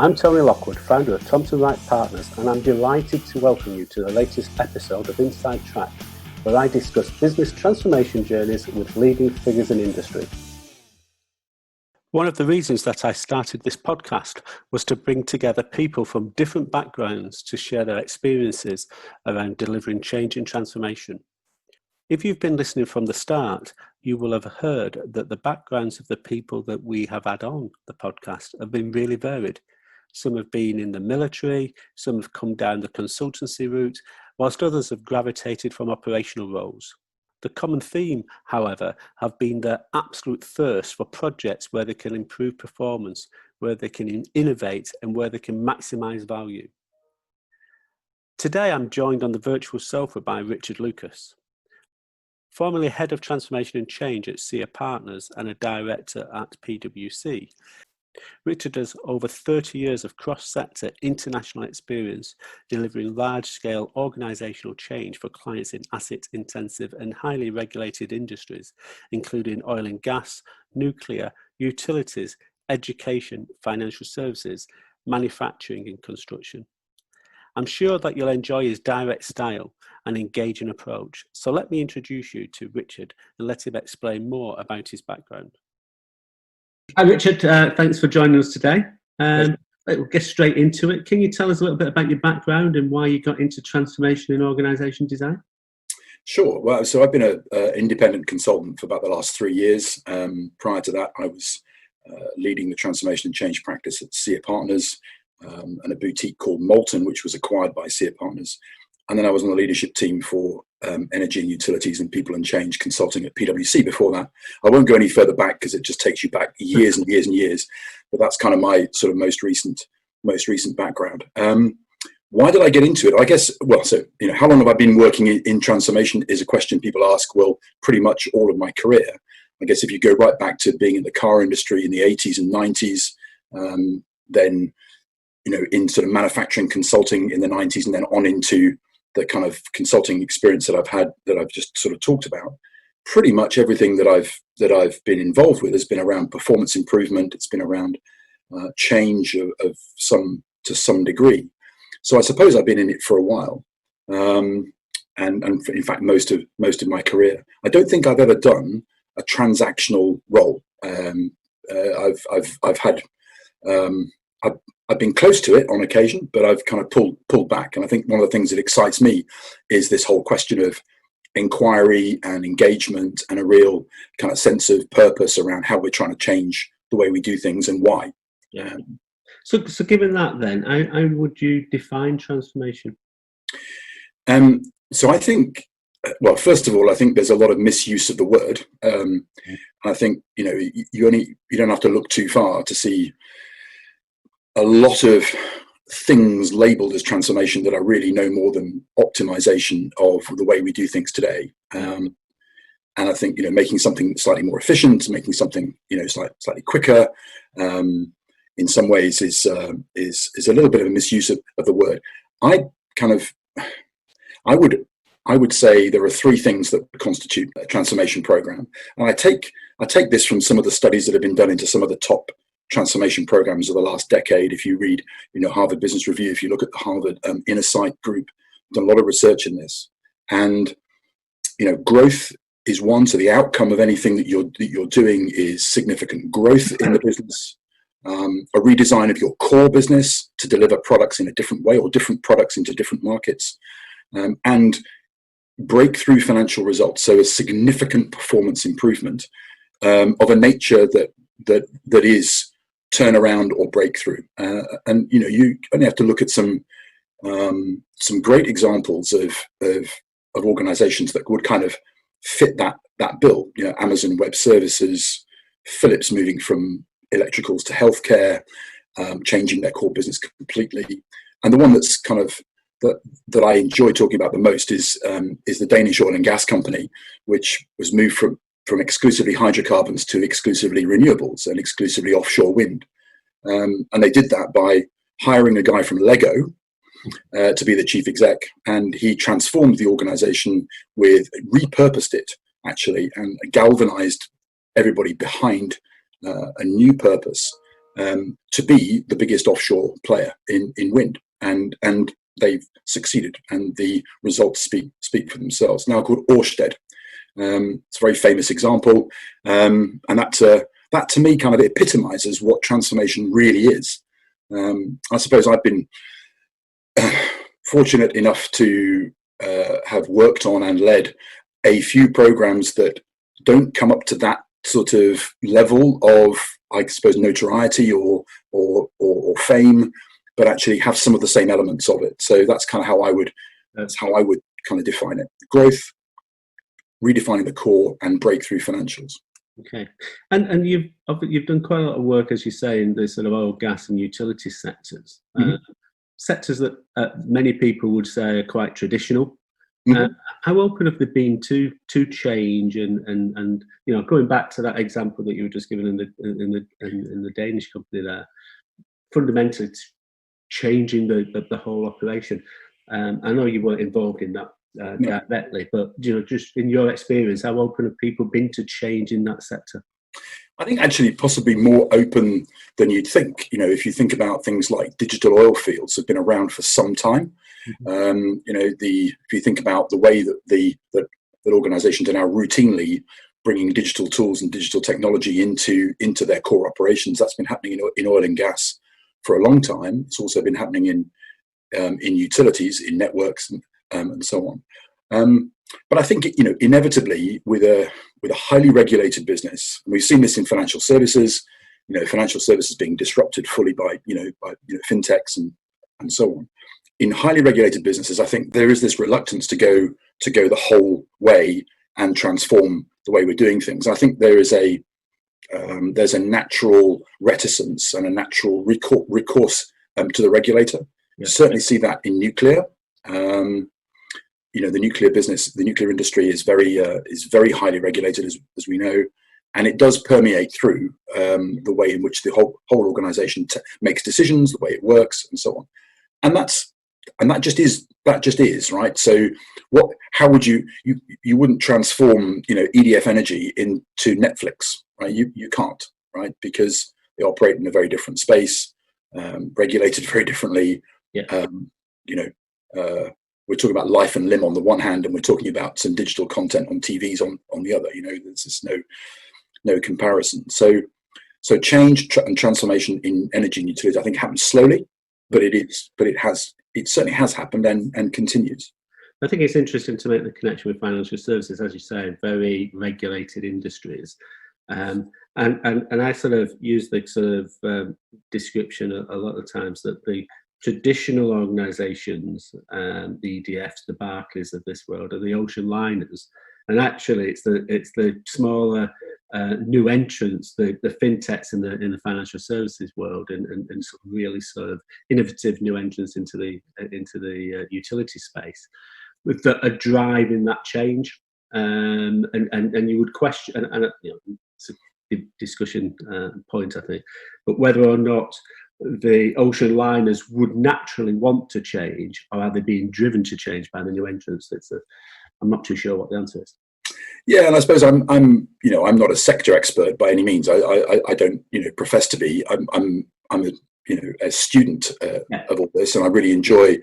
I'm Tony Lockwood, founder of Thompson Wright Partners, and I'm delighted to welcome you to the latest episode of Inside Track, where I discuss business transformation journeys with leading figures in industry. One of the reasons that I started this podcast was to bring together people from different backgrounds to share their experiences around delivering change and transformation. If you've been listening from the start, you will have heard that the backgrounds of the people that we have had on the podcast have been really varied. Some have been in the military, some have come down the consultancy route, whilst others have gravitated from operational roles. The common theme, however, have been their absolute thirst for projects where they can improve performance, where they can innovate, and where they can maximise value. Today, I'm joined on the virtual sofa by Richard Lucas. Formerly Head of Transformation and Change at SEA Partners and a Director at PwC. Richard has over 30 years of cross-sector international experience delivering large-scale organisational change for clients in asset-intensive and highly regulated industries, including oil and gas, nuclear, utilities, education, financial services, manufacturing and construction. I'm sure that you'll enjoy his direct style and engaging approach, so let me introduce you to Richard and let him explain more about his background. Hi Richard, thanks for joining us today. We'll get straight into it. Can you tell us a little bit about your background and why you got into transformation in organisation design? Sure. Well, so I've been an independent consultant for about the last 3 years. Prior to that, I was leading the transformation and change practice at SEA Partners and a boutique called Molten, which was acquired by SEA Partners. And then I was on the leadership team for energy and utilities and people and change consulting at PwC before that. I won't go any further back because it just takes you back years and years and years. But that's kind of my sort of most recent background. Why did I get into it? I guess, well, so, how long have I been working in transformation is a question people ask. Well, pretty much all of my career. I guess if you go right back to being in the car industry in the 80s and 90s, then, in sort of manufacturing consulting in the 90s and then on into the kind of consulting experience that I've had, that I've just sort of talked about, pretty much everything that I've been involved with has been around performance improvement. It's been around change to some degree. So I suppose I've been in it for a while, and in fact most of my career. I don't think I've ever done a transactional role. I've been close to it on occasion, but I've kind of pulled back. And I think one of the things that excites me is this whole question of inquiry and engagement and a real kind of sense of purpose around how we're trying to change the way we do things and why. Yeah. So given that then, how would you define transformation? So I think, well, first of all, I think there's a lot of misuse of the word. I think, you don't have to look too far to see a lot of things labeled as transformation that are really no more than optimization of the way we do things today. And I think, making something slightly more efficient, making something, slightly quicker, in some ways is a little bit of a misuse of the word. I would say there are 3 things that constitute a transformation program. And I take this from some of the studies that have been done into some of the top transformation programs of the last decade. If you read, Harvard Business Review, if you look at the Harvard Inner Sight Group, done a lot of research in this. And, growth is one. So the outcome of anything that you're doing is significant growth in the business, a redesign of your core business to deliver products in a different way or different products into different markets, and breakthrough financial results. So a significant performance improvement of a nature that is turnaround or breakthrough. And you only have to look at some great examples of organizations that would kind of fit that bill. Amazon Web Services, Philips moving from electricals to healthcare, changing their core business completely. And the one that's kind of that I enjoy talking about the most is the Danish oil and gas company, which was moved from exclusively hydrocarbons to exclusively renewables and exclusively offshore wind. And they did that by hiring a guy from Lego to be the chief exec. And he transformed the organization repurposed it actually, and galvanized everybody behind a new purpose to be the biggest offshore player in wind, and they've succeeded, and the results speak for themselves. Now called Ørsted. It's a very famous example, and that to me kind of epitomizes what transformation really is. I suppose I've been fortunate enough to have worked on and led a few programs that don't come up to that sort of level of, I suppose, notoriety or fame, but actually have some of the same elements of it. So that's kind of how I would kind of define it: growth, redefining the core, and breakthrough financials. Okay, and you've done quite a lot of work, as you say, in the sort of oil, gas, and utility sectors. Sectors that many people would say are quite traditional. How open have they been to change and going back to that example that you were just given in the Danish company there, fundamentally changing the whole operation? I know you weren't involved in that directly, but just in your experience, how open have people been to change in that sector? I think actually possibly more open than you'd think. If you think about things like digital oil fields have been around for some time. If you think about the way that organizations are now routinely bringing digital tools and digital technology into their core operations, that's been happening in oil and gas for a long time. It's also been happening in utilities, in networks, and so on. But I think inevitably with a highly regulated business, and we've seen this in financial services. Financial services being disrupted fully by fintechs and so on. In highly regulated businesses, I think there is this reluctance to go the whole way and transform the way we're doing things. I think there's a natural reticence and a natural recourse to the regulator. You certainly see that in nuclear. The nuclear business, the nuclear industry is very highly regulated, as we know, and it does permeate through the way in which the whole organization makes decisions, the way it works, and so on. And that just is right. So how would you wouldn't transform EDF Energy into Netflix, right? You can't, right? Because they operate in a very different space, regulated very differently. We're talking about life and limb on the one hand, and we're talking about some digital content on TVs on the other. There's just no comparison. So change and transformation in energy and utilities, I think, happens slowly, but it certainly has happened and continues. I think it's interesting to make the connection with financial services, as you say, very regulated industries. And I sort of use the sort of description a lot of times that the traditional organisations, the EDFs, the Barclays of this world, are the ocean liners, and actually it's the smaller new entrants, the fintechs in the financial services world, and sort of really sort of innovative new entrants into the utility space, that are driving that change. And you would question, and it's a big discussion point, I think, but whether or not the ocean liners would naturally want to change, or are they being driven to change by the new entrants? I'm not too sure what the answer is. Yeah, and I suppose I'm not a sector expert by any means. I don't profess to be. I'm a student of all this, and I really enjoy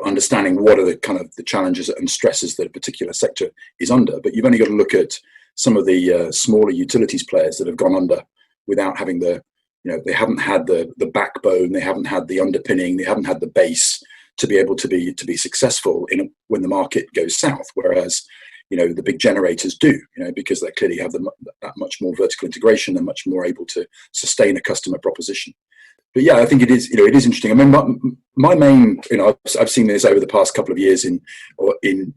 understanding what are the kind of the challenges and stresses that a particular sector is under. But you've only got to look at some of the smaller utilities players that have gone under without having they haven't had the backbone, they haven't had the underpinning, they haven't had the base to be able to be successful when the market goes south. Whereas the big generators do, because they clearly have that much more vertical integration and much more able to sustain a customer proposition. But yeah, I think it is interesting. I mean, my main, I've seen this over the past couple of years in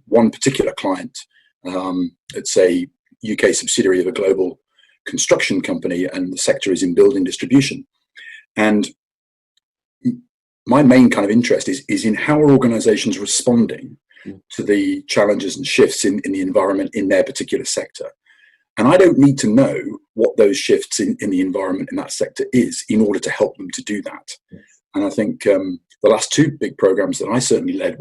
one particular client. It's a UK subsidiary of a global construction company, and the sector is in building distribution. And my main kind of interest is in how are organizations responding to the challenges and shifts in the environment in their particular sector. And I don't need to know what those shifts in the environment in that sector is in order to help them to do that. Yes. And I think the last two big programs that I certainly led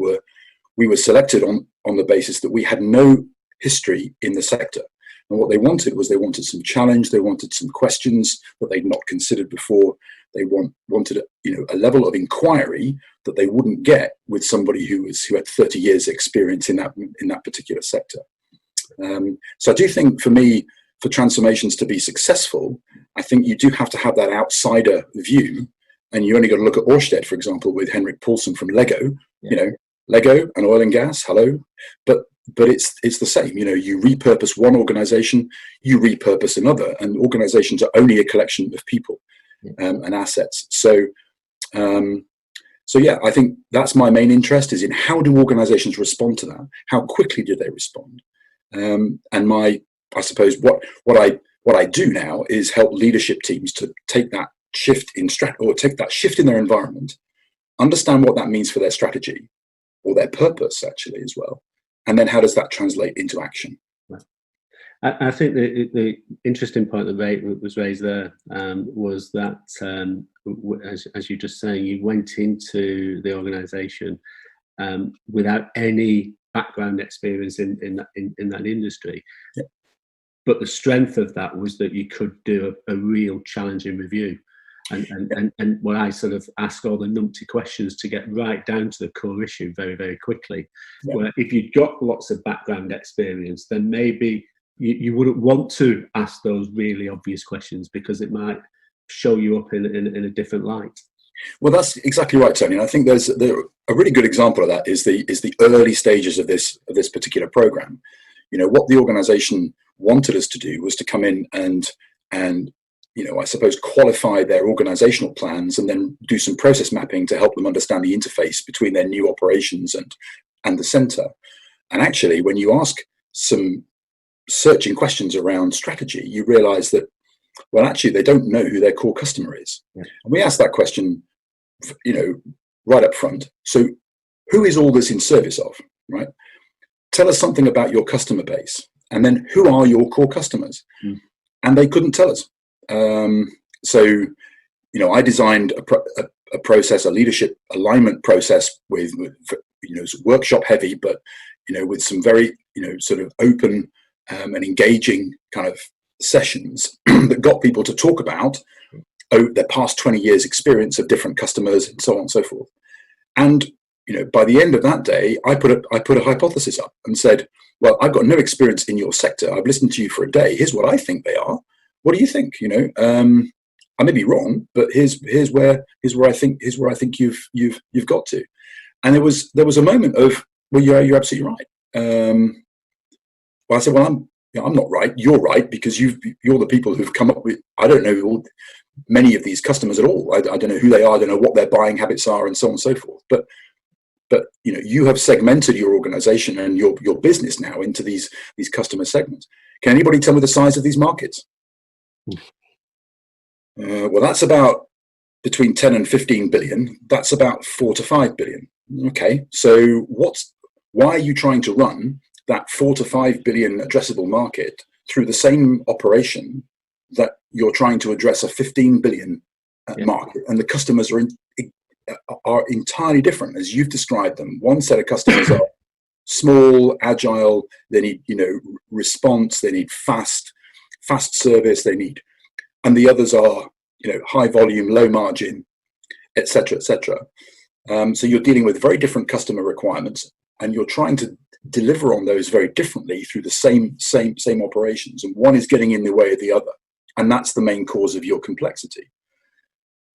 we were selected on the basis that we had no history in the sector. And what they wanted some challenge, they wanted some questions that they'd not considered before, wanted a level of inquiry that they wouldn't get with somebody who had 30 years experience in that particular sector. So I do think, for me, for transformations to be successful, I think you do have to have that outsider view. And you only got to look at Ørsted, for example, with Henrik Poulsen from Lego. Yeah. Lego and oil and gas, hello. But it's the same. You repurpose one organization, you repurpose another, and organizations are only a collection of people and assets. So yeah, I think that's my main interest, is in how do organizations respond to that? How quickly do they respond? And I suppose what I do now is help leadership teams to take that shift in take that shift in their environment, understand what that means for their strategy or their purpose, actually, as well, and then how does that translate into action? I think the interesting point that was raised there was that, as you just saying, you went into the organisation without any background experience in that industry. Yeah. But the strength of that was that you could do a real challenging review. And where I sort of ask all the numpty questions to get right down to the core issue very, very quickly. Yeah. Where if you've got lots of background experience, then maybe you wouldn't want to ask those really obvious questions, because it might show you up in a different light. Well, that's exactly right, Tony. And I think there's a really good example of that is the early stages of this particular program. What the organization wanted us to do was to come in and I suppose qualify their organizational plans and then do some process mapping to help them understand the interface between their new operations and the center. And actually, when you ask some searching questions around strategy, you realize that, well, actually, they don't know who their core customer is. Yeah. And we asked that question, right up front. So who is all this in service of, right? Tell us something about your customer base. And then who are your core customers? Mm. And they couldn't tell us. So I designed a process, a leadership alignment process with workshop heavy, but, with some very, sort of open and engaging kind of sessions that got people to talk about their past 20 years experience of different customers and so on and so forth. And, by the end of that day, I put a hypothesis up and said, well, I've got no experience in your sector. I've listened to you for a day. Here's what I think they are. What do you think? I may be wrong, but here's where I think you've got to. And there was a moment of, well, you're absolutely right. Well, I said, well, I'm not right. You're right, because you're the people who've come up with. I don't know many of these customers at all. I don't know who they are. I don't know what their buying habits are, and so on and so forth. But you have segmented your organization and your business now into these customer segments. Can anybody tell me the size of these markets? Well, that's about between 10 and 15 billion. That's about 4 to 5 billion. Okay, so why are you trying to run that 4 to 5 billion addressable market through the same operation that you're trying to address a 15 billion market, and the customers are entirely different as you've described them? One set of customers are small, agile. They need response. They need fast service. They need, and the others are high volume, low margin, etc., etc. So you're dealing with very different customer requirements, and you're trying to deliver on those very differently through the same operations, and one is getting in the way of the other, and that's the main cause of your complexity.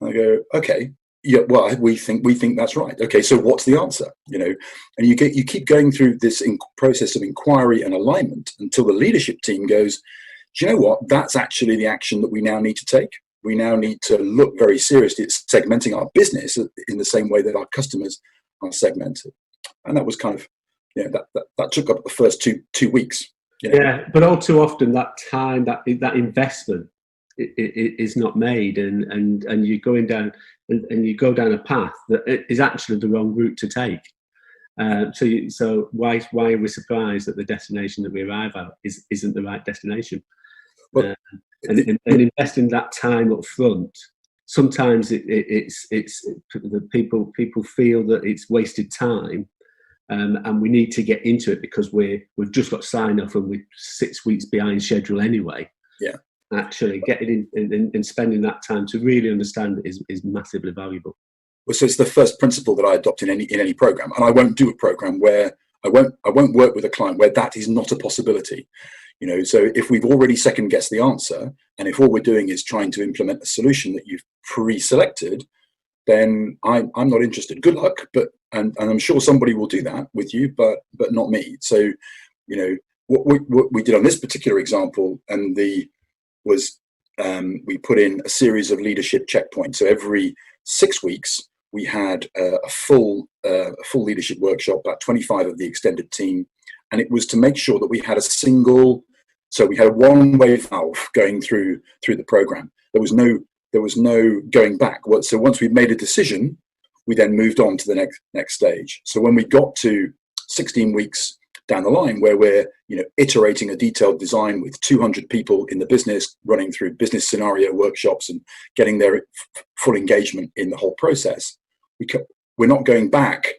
I go, okay, yeah, well, we think that's right. Okay, so what's the answer? And you keep going through this process of inquiry and alignment until the leadership team goes, do you know what? That's actually the action that we now need to take. We now need to look very seriously at segmenting our business in the same way that our customers are segmented. And that was kind of, that took up the first two weeks. Yeah, but all too often that time, that investment is not made, and you're going down and you go down a path that is actually the wrong route to take. So why are we surprised that the destination that we arrive at isn't the right destination? Well, and investing that time up front, sometimes it's the people feel that it's wasted time, and we need to get into it because we've just got sign off and we're 6 weeks behind schedule anyway. Yeah. actually getting in and spending that time to really understand it is massively valuable. Well, so it's the first principle that I adopt in any program, and I won't do a program where I won't work with a client where that is not a possibility. So if we've already second guessed the answer, and if all we're doing is trying to implement a solution that you've pre-selected, then I'm not interested. Good luck, and I'm sure somebody will do that with you, but not me. So, what we did on this particular example, and we put in a series of leadership checkpoints. So every 6 weeks we had a full leadership workshop, about 25 of the extended team, and it was to make sure that we had we had a one-way valve going through the program. There was no going back. So once we made a decision, we then moved on to the next stage. So when we got to 16 weeks down the line, where we're iterating a detailed design with 200 people in the business, running through business scenario workshops and getting their full engagement in the whole process, we're not going back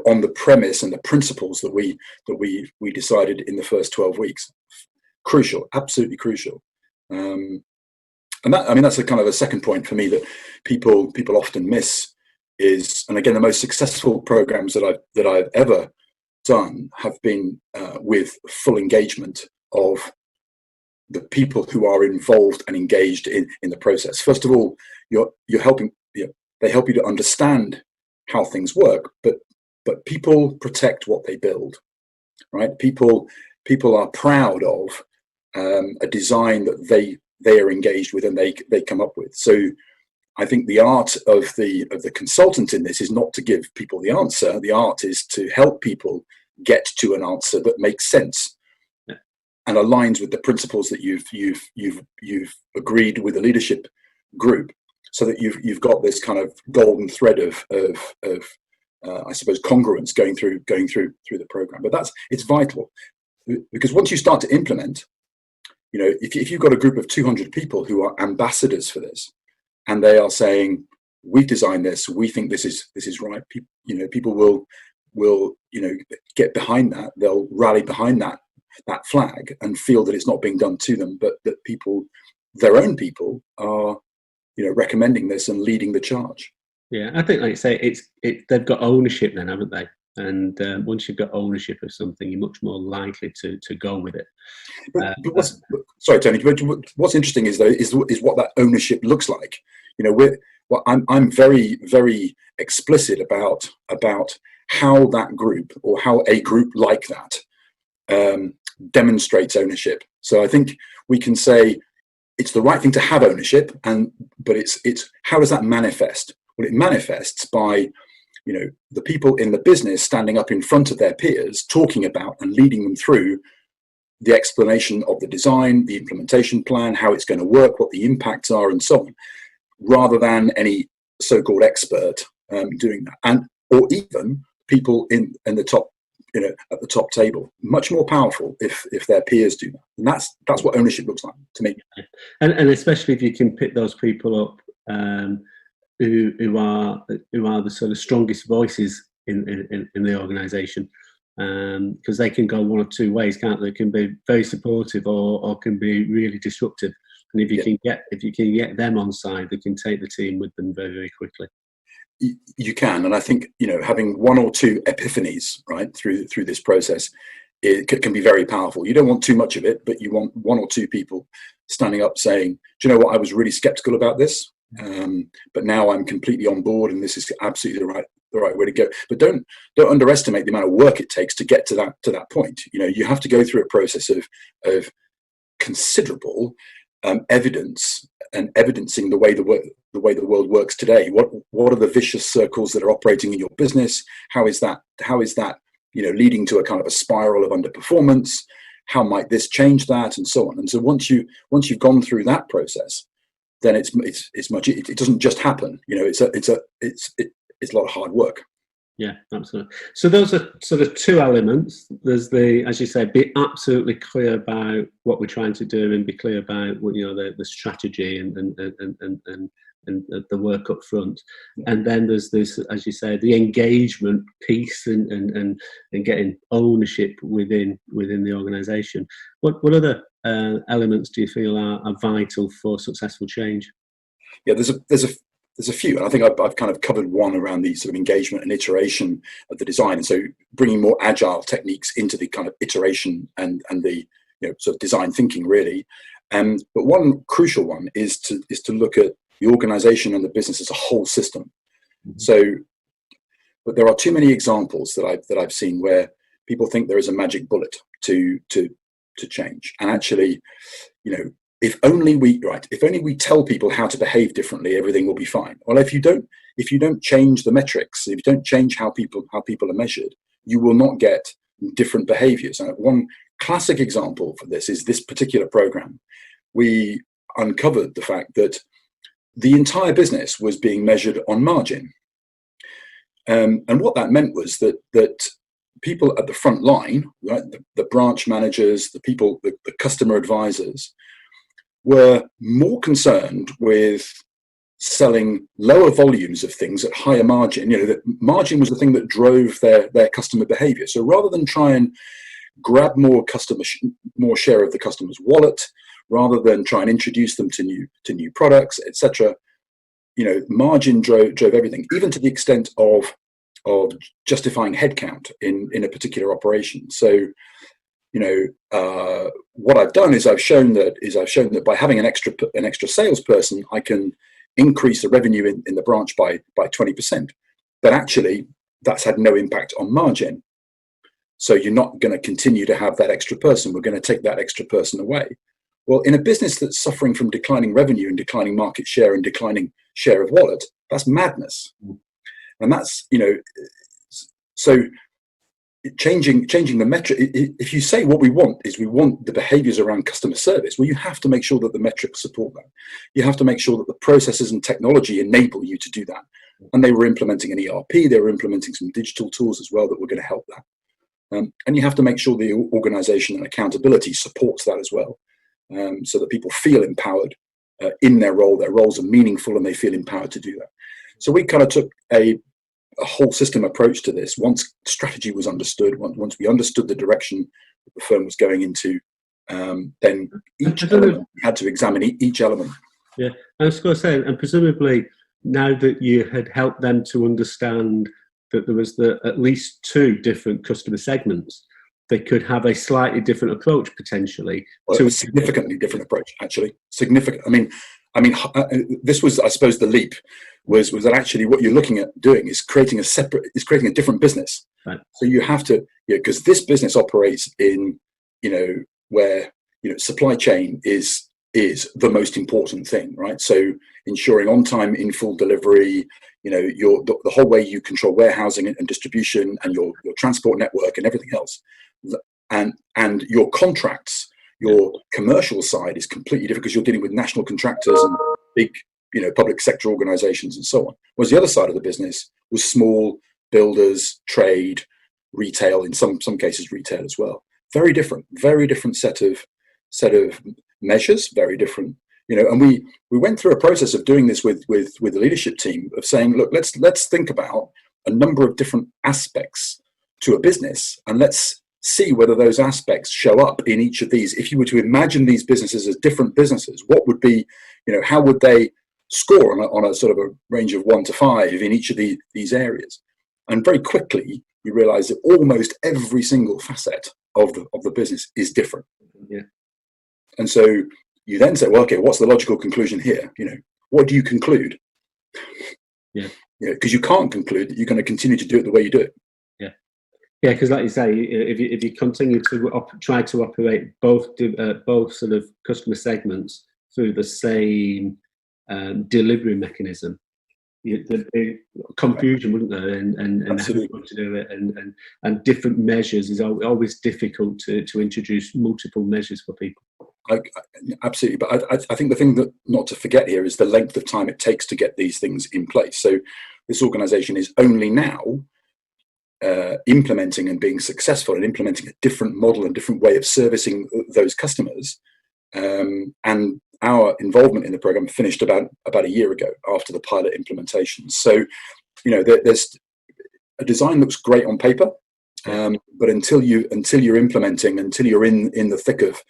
on the premise and the principles that we decided in the first 12 weeks. Crucial, absolutely crucial. And that's a kind of a second point for me that people often miss is, and again, the most successful programs that I've ever done have been with full engagement of the people who are involved and engaged in the process. First of all, you're helping. They help you to understand how things work, but people protect what they build, right? People are proud of a design that they are engaged with and they come up with. So I think the art of the consultant in this is not to give people the answer. The art is to help people get to an answer that makes sense and aligns with the principles that you've agreed with the leadership group, so that you've got this kind of golden thread of I suppose congruence going through the program. But it's vital, because once you start to implement, if you've got a group of 200 people who are ambassadors for this, and they are saying, we've designed this, we think this is right, people will get behind that. They'll rally behind that flag and feel that it's not being done to them, but that their own people are recommending this and leading the charge. Yeah, I think, like you say, they've got ownership then, haven't they? And once you've got ownership of something, you're much more likely to go with it. But sorry, Tony. What's interesting is what that ownership looks like. I'm very, very explicit about how that group, or how a group like that demonstrates ownership. So I think we can say it's the right thing to have ownership, but it's how does that manifest? Well, it manifests by the people in the business standing up in front of their peers, talking about and leading them through the explanation of the design, the implementation plan, how it's going to work, what the impacts are, and so on, rather than any so-called expert doing that, or even people in the top, at the top table. Much more powerful if their peers do that, and that's what ownership looks like to me. And especially if you can pick those people up who are the sort of strongest voices in the organisation, because they can go one or two ways, can't they? They can be very supportive or can be really disruptive. And if you can get them on side, they can take the team with them very, very quickly. You can, and I think having one or two epiphanies right through this process, it can be very powerful. You don't want too much of it, but you want one or two people standing up saying, "Do you know what? I was really skeptical about this, but now I'm completely on board, and this is absolutely the right way to go." But don't underestimate the amount of work it takes to get to that point. You have to go through a process of considerable evidence and evidencing the way the world works today. What are the vicious circles that are operating in your business? How is that leading to a kind of a spiral of underperformance? How might this change that, and so on? And so once you've gone through that process, then it's much. It doesn't just happen. It's a lot of hard work. Yeah, absolutely. So those are sort of two elements. There's as you say, be absolutely clear about what we're trying to do, and be clear about the strategy and the work up front. And then there's this, as you say, the engagement piece and getting ownership within the organisation. What other elements do you feel are vital for successful change? Yeah, there's a few, and I think I've kind of covered one around the sort of engagement and iteration of the design, and so bringing more agile techniques into the kind of iteration and the sort of design thinking really. But one crucial one is to look at the organization and the business as a whole system. Mm-hmm. So, but there are too many examples that I've seen where people think there is a magic bullet to change, and actually, if only we tell people how to behave differently, everything will be fine. Well, if you don't change the metrics, if you don't change how people are measured, you will not get different behaviors. And one classic example for this is this particular program. We uncovered the fact that the entire business was being measured on margin. And what that meant was that people at the front line, right, the branch managers, the customer advisors, were more concerned with selling lower volumes of things at higher margin. That margin was the thing that drove their customer behavior. So rather than try and grab more share of the customer's wallet, rather than try and introduce them to new products, etc., margin drove everything, even to the extent of justifying headcount in a particular operation. So, what I've done is I've shown that by having an extra salesperson, I can increase the revenue in the branch by 20%. But actually, that's had no impact on margin. So you're not going to continue to have that extra person. We're going to take that extra person away. Well, in a business that's suffering from declining revenue and declining market share and declining share of wallet, that's madness. And that's, so changing the metric. If you say what we want is we want the behaviors around customer service, well, you have to make sure that the metrics support that. You have to make sure that the processes and technology enable you to do that. And they were implementing an ERP, they were implementing some digital tools as well that were going to help that. And you have to make sure the organization and accountability supports that as well, so that people feel empowered in their role. Their roles are meaningful and they feel empowered to do that. So we kind of took a whole system approach to this. Once strategy was understood, once we understood the direction that the firm was going into, then each element, we had to examine each element. Yeah, I was going to say, and presumably now that you had helped them to understand that there was at least two different customer segments, they could have a slightly different approach potentially. Well, to a significantly different approach, actually. Significant. I mean, this was, I suppose, the leap was that actually what you're looking at doing is creating a different business. Right. So you have to, because this business operates in, where supply chain is the most important thing, right? So ensuring on time, in full delivery, the whole way you control warehousing and distribution and your transport network and everything else, and your contracts, your commercial side is completely different because you're dealing with national contractors and big, public sector organizations and so on. Whereas the other side of the business was small builders, trade, retail, in some cases retail as well. Very different set of measures, very different. And we went through a process of doing this with the leadership team, of saying, look, let's think about a number of different aspects to a business, and let's see whether those aspects show up in each of these. If you were to imagine these businesses as different businesses, what would be, how would they score on a sort of a range of 1 to 5 in each of these areas? And very quickly you realize that almost every single facet of the business is different. Yeah. And so you then say, well, okay, what's the logical conclusion here? What do you conclude? Yeah. Because you can't conclude that you're going to continue to do it the way you do it. Yeah. Yeah, because like you say, if you continue to try to operate both sort of customer segments through the same delivery mechanism, the confusion, wouldn't there? And Absolutely. How to do it, and different measures is always difficult to introduce multiple measures for people. Absolutely, but I think the thing that not to forget here is the length of time it takes to get these things in place. So this organisation is only now implementing and being successful and implementing a different model and different way of servicing those customers. And our involvement in the program finished about a year ago after the pilot implementation. So, there's a design looks great on paper, but until you're implementing, until you're in the thick of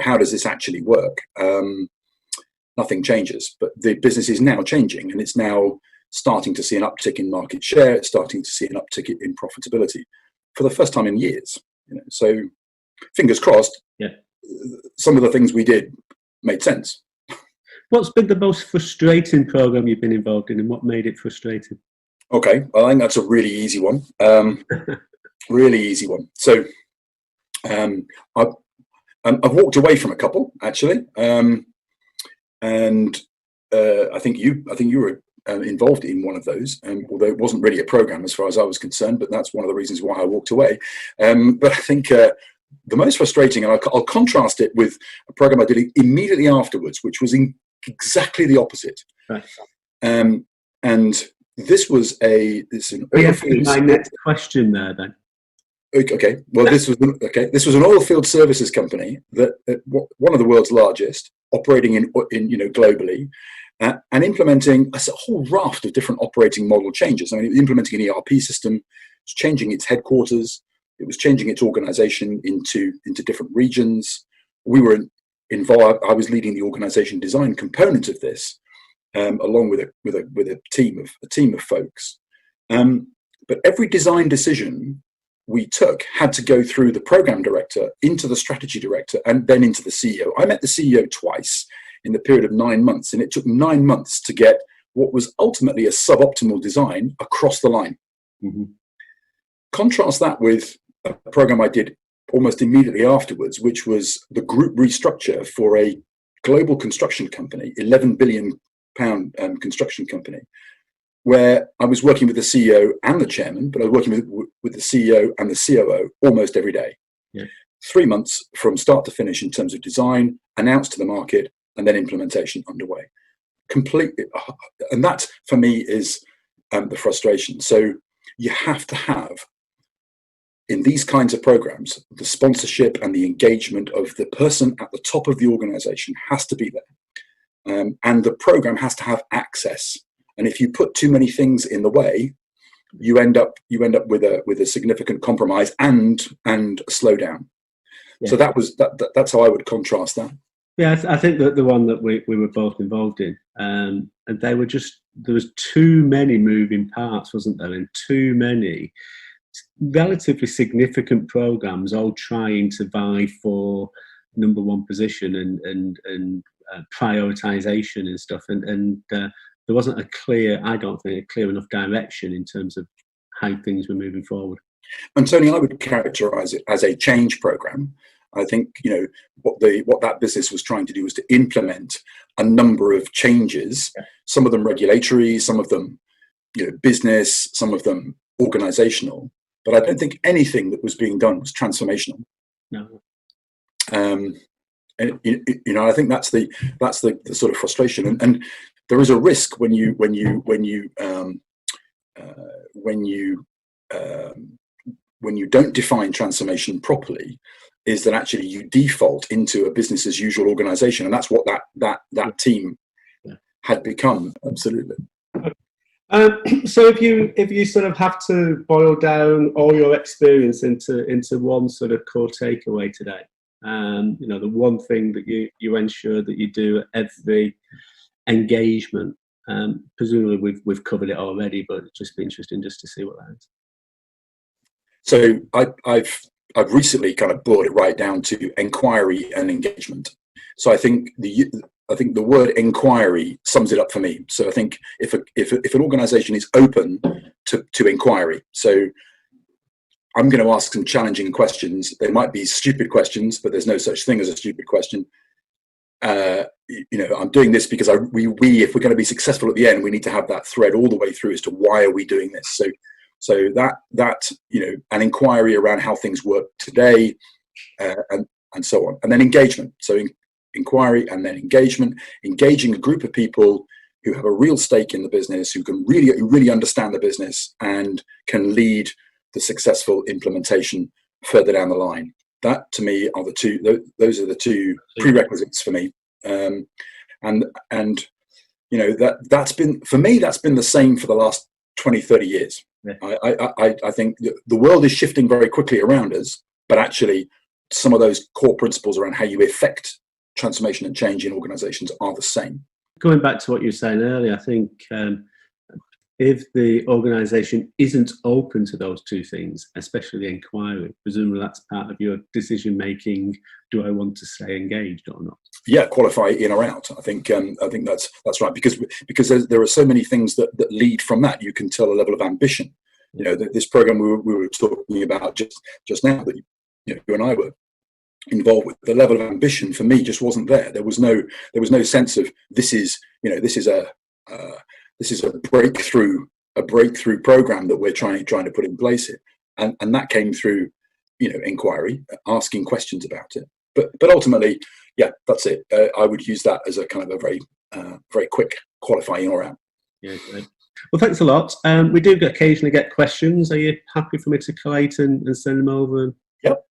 how does this actually work? Nothing changes, but the business is now changing, and it's now starting to see an uptick in market share. It's starting to see an uptick in profitability for the first time in years. So fingers crossed. Yeah. Some of the things we did made sense. What's been the most frustrating program you've been involved in, and what made it frustrating? Okay, well, I think that's a really easy one. Really easy one. So I've walked away from a couple, actually, and I think you were involved in one of those, although it wasn't really a program as far as I was concerned. But that's one of the reasons why I walked away. But I think the most frustrating, and I'll contrast it with a program I did immediately afterwards, which was exactly the opposite. Right. And this was an my next question there then. Okay. Well, this was an oil field services company that one of the world's largest, operating in globally, and implementing a whole raft of different operating model changes. I mean, it was implementing an ERP system, it was changing its headquarters, it was changing its organization into different regions. We were involved. I was leading the organization design component of this, along with a team of folks. But every design decision we took had to go through the program director, into the strategy director, and then into the CEO. I met the CEO twice in the period of 9 months, and it took 9 months to get what was ultimately a suboptimal design across the line. Mm-hmm. Contrast that with a program I did almost immediately afterwards, which was the group restructure for a global construction company, £11 billion construction company, where I was working with the CEO and the chairman, but I was working with the CEO and the COO almost every day. Yeah. 3 months from start to finish in terms of design, announced to the market, and then implementation underway. Completely, and that for me is the frustration. So you have to have, in these kinds of programs, the sponsorship and the engagement of the person at the top of the organization has to be there, and the program has to have access. And if you put too many things in the way, you end up with a significant compromise and a slowdown. Yeah. So that's how I would contrast that. Yeah, I think that the one that we were both involved in, and there was too many moving parts, wasn't there? And too many relatively significant programs all trying to vie for number one position and prioritization and stuff, and there wasn't I don't think, a clear enough direction in terms of how things were moving forward. And Tony, I would characterize it as a change program. I think, what that business was trying to do was to implement a number of changes, some of them regulatory, some of them, business, some of them organizational. But I don't think anything that was being done was transformational. No. And I think that's the sort of frustration, and there is a risk when you don't define transformation properly, is that actually you default into a business as usual organization, and that's what that team had become. Absolutely. So if you sort of have to boil down all your experience into one sort of core takeaway today, the one thing that you ensure that you do at every engagement, presumably we've covered it already, but it'd just be interesting just to see what that is. So I've recently kind of brought it right down to inquiry and engagement. So I think the word inquiry sums it up for me. So I think if an organization is open to inquiry, so I'm going to ask some challenging questions. They might be stupid questions, but there's no such thing as a stupid question. I'm doing this because if we're going to be successful at the end, we need to have that thread all the way through as to why are we doing this. So that an inquiry around how things work today, and so on, and then engagement. So inquiry and then engagement, engaging a group of people who have a real stake in the business, who can really understand the business and can lead the successful implementation further down the line. That to me are those are the two prerequisites for me. That's been the same for the last 20, 30 years. Yeah. I think the world is shifting very quickly around us, but actually some of those core principles around how you effect transformation and change in organizations are the same. Going back to what you were saying earlier, I think if the organisation isn't open to those two things, especially the inquiry, presumably that's part of your decision making. Do I want to stay engaged or not? Yeah, qualify in or out. I think that's right, because there are so many things that lead from that. You can tell a level of ambition. You know, this program we were talking about just now, that you and I were involved with, the level of ambition for me just wasn't there. There was no sense of this is a breakthrough program that we're trying to put in place here, and that came through inquiry, asking questions about it. But ultimately, yeah, that's it. I would use that as a kind of a very quick qualifying or out. Yeah, great. Well, thanks a lot. We do occasionally get questions. Are you happy for me to collate and send them over? Yep,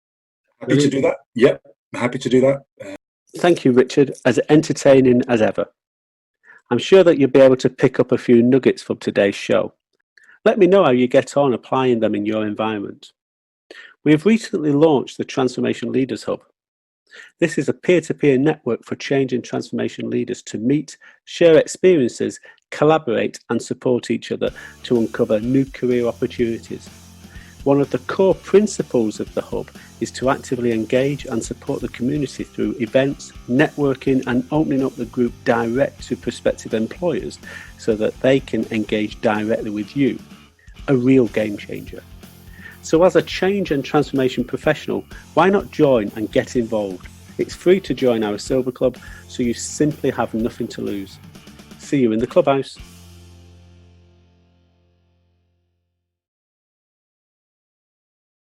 happy to do that. Yep, happy to do that. Thank you, Richard. As entertaining as ever. I'm sure that you'll be able to pick up a few nuggets from today's show. Let me know how you get on applying them in your environment. We have recently launched the Transformation Leaders Hub. This is a peer-to-peer network for change and transformation leaders to meet, share experiences, collaborate and support each other to uncover new career opportunities. One of the core principles of the Hub is to actively engage and support the community through events, networking and opening up the group direct to prospective employers so that they can engage directly with you, a real game changer. So as a change and transformation professional, why not join and get involved? It's free to join our Silver Club, so you simply have nothing to lose. See you in the clubhouse.